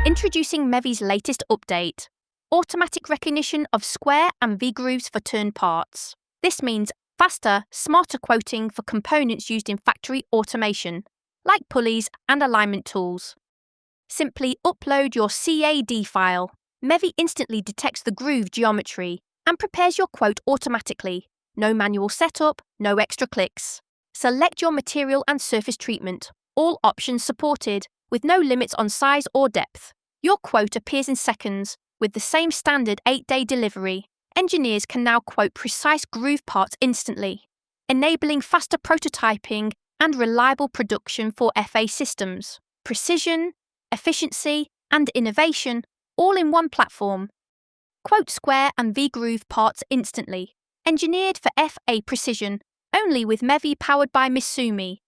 Introducing meviy's latest update, automatic recognition of square and V-grooves for turned parts. This means faster, smarter quoting for components used in factory automation, like pulleys and alignment tools. Simply upload your CAD file. meviy instantly detects the groove geometry and prepares your quote automatically. No manual setup, no extra clicks. Select your material and surface treatment, all options supported, with no limits on size or depth. Your quote appears in seconds, with the same standard 8-day delivery. Engineers can now quote precise groove parts instantly, enabling faster prototyping and reliable production for FA systems. Precision, efficiency, and innovation, all in one platform. Quote square and V-groove parts instantly. Engineered for FA precision, only with meviy powered by meviy.